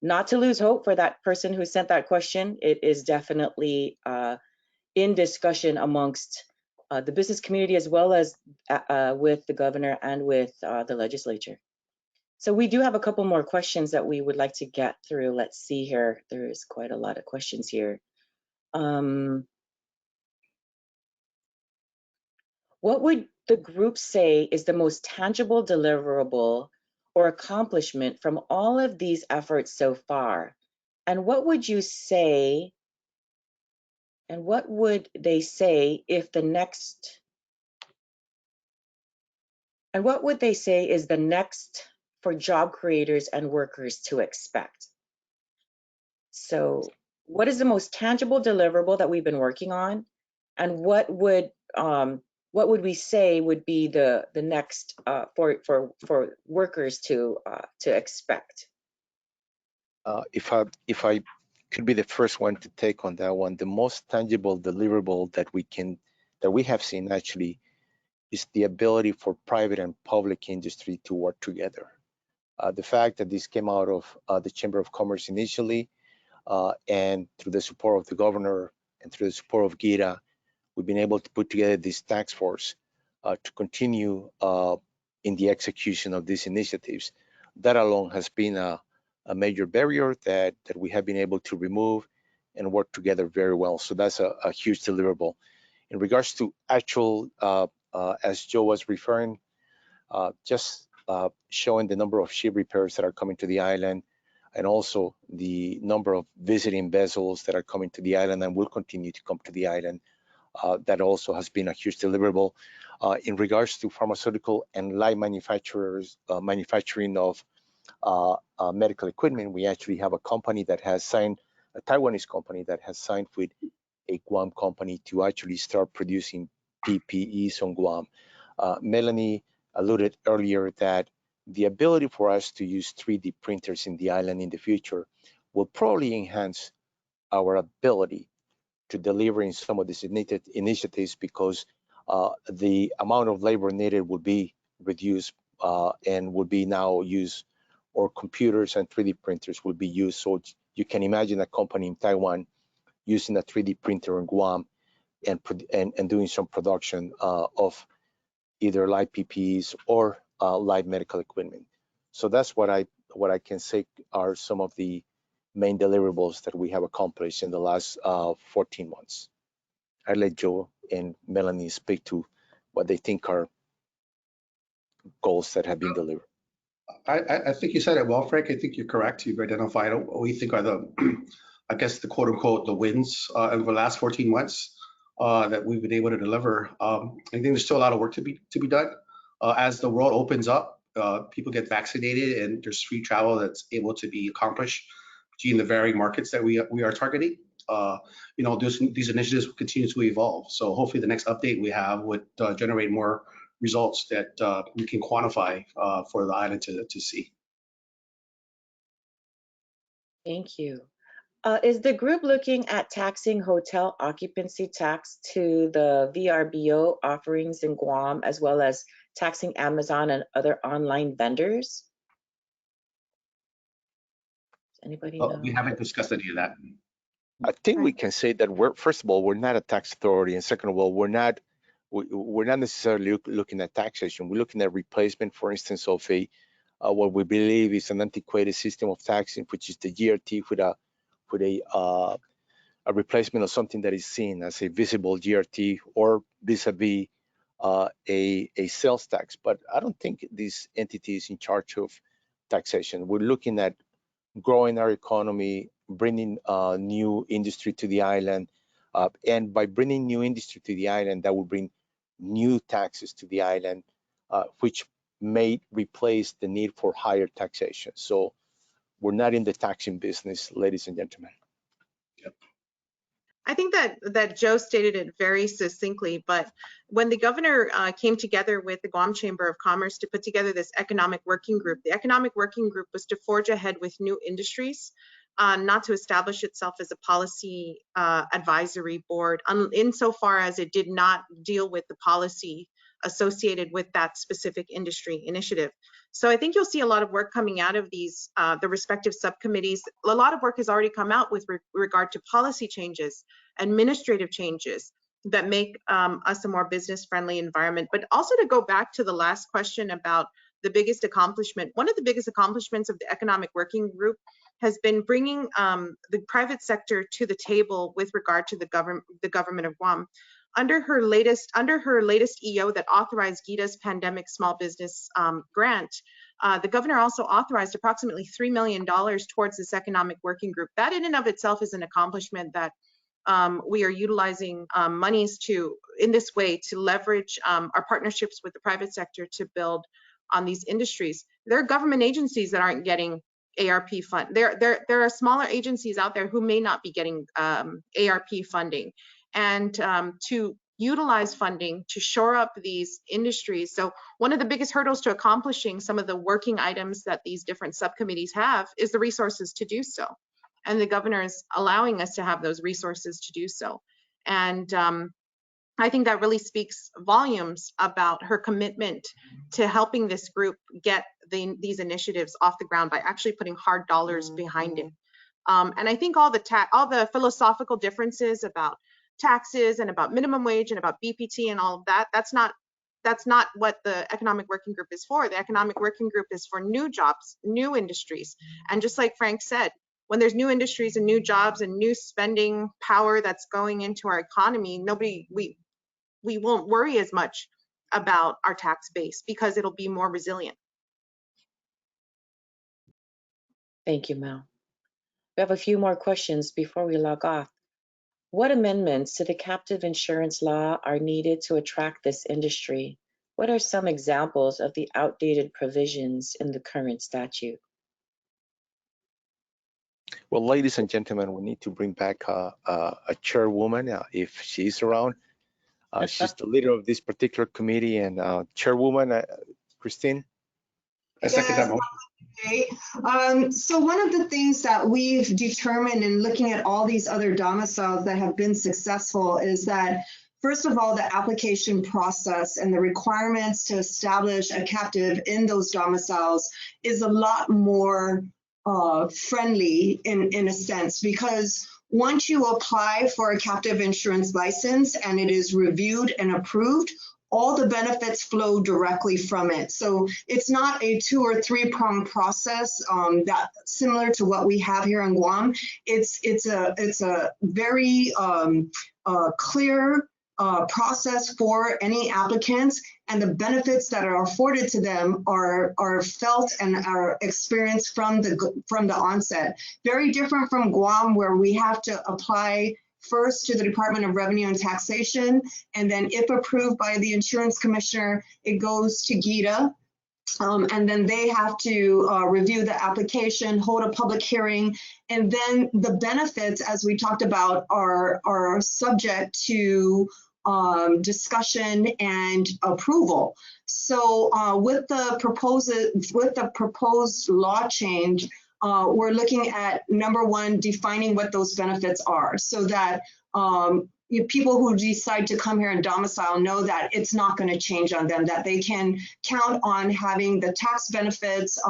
not to lose hope for that person who sent that question. It is definitely in discussion amongst the business community, as well as with the governor and with the legislature. So we do have a couple more questions that we would like to get through. Let's see here. There is quite a lot of questions here. What would the group say is the most tangible deliverable or accomplishment from all of these efforts so far? And what would you say, and what would they say if the next, and what would they say is the next for job creators and workers to expect? So what is the most tangible deliverable that we've been working on? And what would we say would be the next for workers to expect? If I could be the first one to take on that one, the most tangible deliverable that we have seen actually is the ability for private and public industry to work together. The fact that this came out of the Chamber of Commerce initially, and through the support of the governor and through the support of GEDA, we've been able to put together this task force to continue in the execution of these initiatives. That alone has been a major barrier that we have been able to remove and work together very well. So that's a huge deliverable. In regards to actual, as Joe was referring, just showing the number of ship repairs that are coming to the island, and also the number of visiting vessels that are coming to the island and will continue to come to the island. That also has been a huge deliverable. In regards to pharmaceutical and light manufacturers, manufacturing of medical equipment, we actually have a company that has signed, a Taiwanese company that has signed with a Guam company to actually start producing PPEs on Guam. Melanie alluded earlier that the ability for us to use 3D printers in the island in the future will probably enhance our ability to deliver in some of these initiatives, because the amount of labor needed will be reduced and will be now used, or computers and 3D printers will be used. So you can imagine a company in Taiwan using a 3D printer in Guam and doing some production of either light PPEs or light medical equipment. So that's what I can say are some of the main deliverables that we have accomplished in the last 14 months. I'll let Joe and Melanie speak to what they think are goals that have been delivered. I think you said it well, Frank. I think you're correct. You've identified what we think are the, I guess, the quote unquote, the wins over the last 14 months that we've been able to deliver. I think there's still a lot of work to be done. As the world opens up, people get vaccinated, and there's free travel that's able to be accomplished between the varying markets that we are targeting. These initiatives will continue to evolve. So hopefully the next update we have would generate more results that we can quantify for the island to see. Thank you. Is the group looking at taxing hotel occupancy tax to the VRBO offerings in Guam, as well as taxing Amazon and other online vendors? Does anybody know? We haven't discussed any of that. I think we can say that first of all, we're not a tax authority, and second of all, we're not necessarily looking at taxation. We're looking at replacement, for instance, of what we believe is an antiquated system of taxing, which is the GRT, with a replacement of something that is seen as a visible GRT, or vis-a-vis a sales tax. But I don't think this entity is in charge of taxation. We're looking at growing our economy, bringing new industry to the island, and by bringing new industry to the island, that will bring new taxes to the island, which may replace the need for higher taxation. So we're not in the taxing business, ladies and gentlemen. Yep. I think that Joe stated it very succinctly, but when the governor came together with the Guam Chamber of Commerce to put together this economic working group, the economic working group was to forge ahead with new industries, not to establish itself as a policy advisory board, insofar as it did not deal with the policy associated with that specific industry initiative. So I think you'll see a lot of work coming out of these, the respective subcommittees. A lot of work has already come out with regard to policy changes, administrative changes that make us a more business-friendly environment. But also to go back to the last question about the biggest accomplishment, one of the biggest accomplishments of the Economic Working Group has been bringing the private sector to the table with regard to the government of Guam. Under her latest EO that authorized GEDA's pandemic small business grant, the governor also authorized approximately $3 million towards this Economic Working Group. That in and of itself is an accomplishment that we are utilizing monies in this way to leverage our partnerships with the private sector to build on these industries. There are government agencies that aren't getting ARP fund. There are smaller agencies out there who may not be getting ARP funding, and to utilize funding to shore up these industries. So one of the biggest hurdles to accomplishing some of the working items that these different subcommittees have is the resources to do so. And the governor is allowing us to have those resources to do so. And I think that really speaks volumes about her commitment to helping this group get these initiatives off the ground by actually putting hard dollars behind it. And I think all the philosophical differences about taxes and about minimum wage and about BPT and all of that, that's not what the Economic Working Group is for. The Economic Working Group is for new jobs, new industries. And just like Frank said, when there's new industries and new jobs and new spending power that's going into our economy, we won't worry as much about our tax base because it'll be more resilient. Thank you, Mel. We have a few more questions before we log off. What amendments to the captive insurance law are needed to attract this industry? What are some examples of the outdated provisions in the current statute? Well, ladies and gentlemen, we need to bring back a chairwoman if she's around. She's the leader of this particular committee, and Chairwoman, Christine. I second that motion. Okay. So one of the things that we've determined in looking at all these other domiciles that have been successful is that, first of all, the application process and the requirements to establish a captive in those domiciles is a lot more friendly in a sense, because once you apply for a captive insurance license and it is reviewed and approved, all the benefits flow directly from it. So it's not a 2 or 3 prong process that similar to what we have here in Guam. It's a very clear process for any applicants, and the benefits that are afforded to them are felt and are experienced from the onset. Very different from Guam, where we have to apply first to the Department of Revenue and Taxation, and then if approved by the insurance commissioner, it goes to GEDA. And then they have to review the application, hold a public hearing, and then the benefits, as we talked about, are subject to discussion and approval. So with the proposed law change, we're looking at, number one, defining what those benefits are, so that people who decide to come here and domicile know that it's not going to change on them, that they can count on having the tax benefits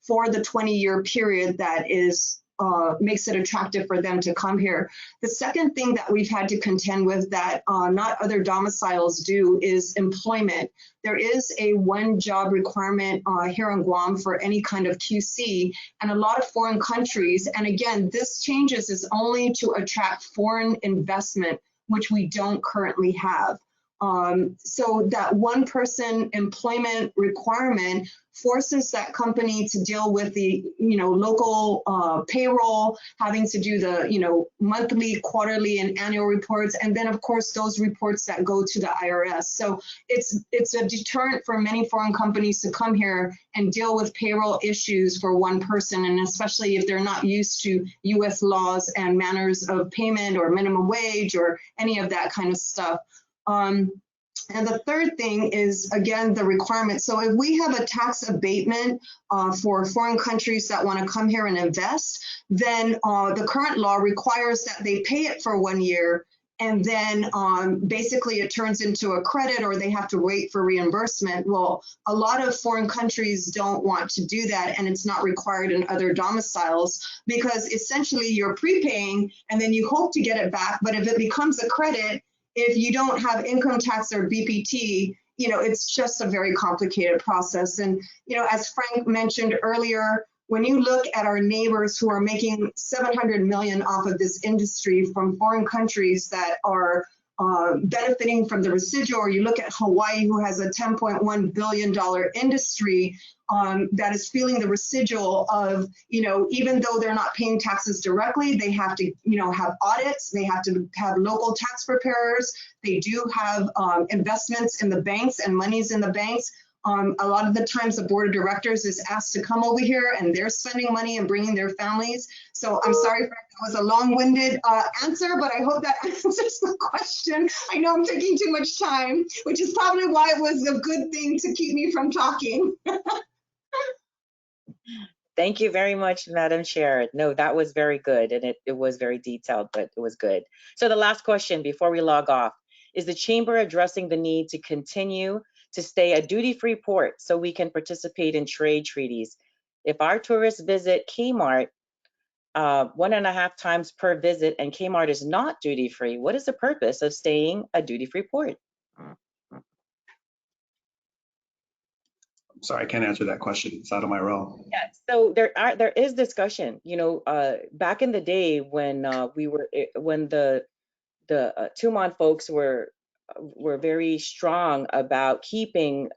for the 20-year period that is makes it attractive for them to come here. The second thing that we've had to contend with that not other domiciles do is employment. There is a 1-job requirement here in Guam for any kind of QC, and a lot of foreign countries, and again, this changes is only to attract foreign investment, which we don't currently have. So that 1-person employment requirement forces that company to deal with the local payroll, having to do the monthly, quarterly, and annual reports, and then of course those reports that go to the IRS. So it's a deterrent for many foreign companies to come here and deal with payroll issues for 1 person, and especially if they're not used to U.S. laws and manners of payment or minimum wage or any of that kind of stuff. And the third thing is, again, the requirement. So if we have a tax abatement for foreign countries that want to come here and invest, then the current law requires that they pay it for 1 year and then basically it turns into a credit or they have to wait for reimbursement. Well, a lot of foreign countries don't want to do that, and it's not required in other domiciles because essentially you're prepaying and then you hope to get it back. But if it becomes a credit, if you don't have income tax or BPT, it's just a very complicated process. And, as Frank mentioned earlier, when you look at our neighbors who are making 700 million off of this industry from foreign countries that are benefiting from the residual, or you look at Hawaii, who has a $10.1 billion industry that is feeling the residual of, even though they're not paying taxes directly, they have to, have audits, they have to have local tax preparers, they do have investments in the banks and monies in the banks. A lot of the times the board of directors is asked to come over here and they're spending money and bringing their families. So I'm sorry, Frank, that was a long-winded answer, but I hope that answers the question. I know I'm taking too much time, which is probably why it was a good thing to keep me from talking. Thank you very much, Madam Chair. No, that was very good, and it was very detailed, but it was good. So the last question before we log off, is the Chamber addressing the need to continue to stay a duty-free port so we can participate in trade treaties? If our tourists visit Kmart 1.5 times per visit and Kmart is not duty-free, what is the purpose of staying a duty-free port? Sorry, I can't answer that question. It's out of my realm. Yeah, so there is discussion. Back in the day when when the Tumon folks were very strong about keeping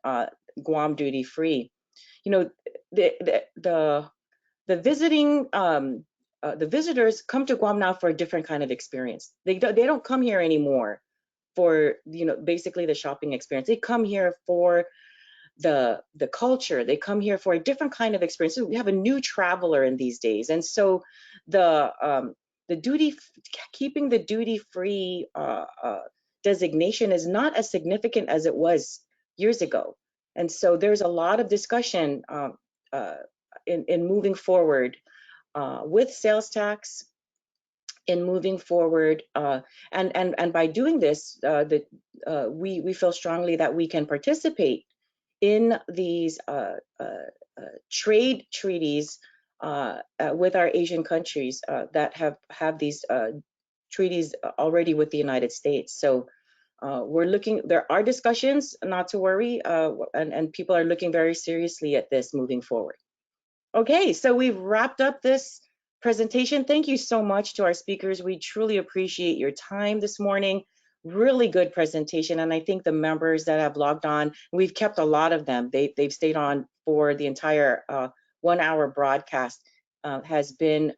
Guam duty free. The visiting the visitors come to Guam now for a different kind of experience. They don't come here anymore for basically the shopping experience. They come here for the culture. They come here for a different kind of experience. So we have a new traveler in these days, and so keeping the duty free designation is not as significant as it was years ago. And so there's a lot of discussion in moving forward with sales tax, in moving forward, and by doing this, we feel strongly that we can participate in these trade treaties with our Asian countries that have these treaties already with the United States. So there are discussions, not to worry, and people are looking very seriously at this moving forward. Okay, so we've wrapped up this presentation. Thank you so much to our speakers. We truly appreciate your time this morning. Really good presentation, and I think the members that have logged on, we've kept a lot of them. They've stayed on for the entire 1-hour broadcast. Has been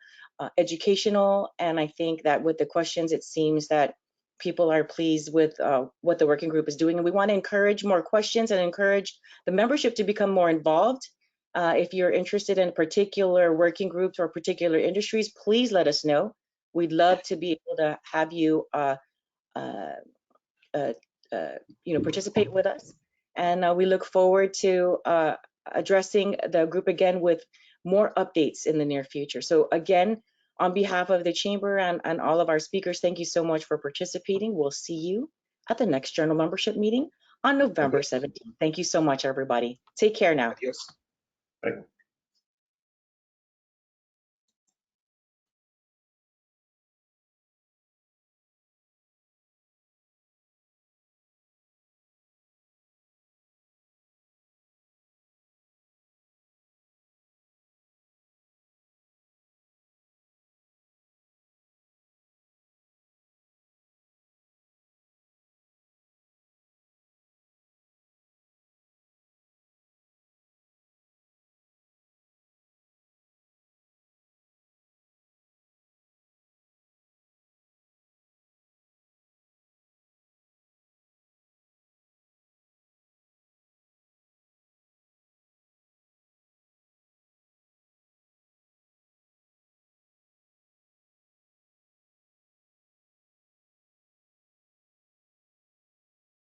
educational, and I think that with the questions, it seems that people are pleased with what the working group is doing, and we want to encourage more questions and encourage the membership to become more involved. If you're interested in particular working groups or particular industries, please let us know. We'd love to be able to have you participate with us, and we look forward to addressing the group again with more updates in the near future. So again, on behalf of the Chamber and all of our speakers, thank you so much for participating. We'll see you at the next Journal membership meeting on November 17th. Thank you so much, everybody. Take care now. Yes. Bye.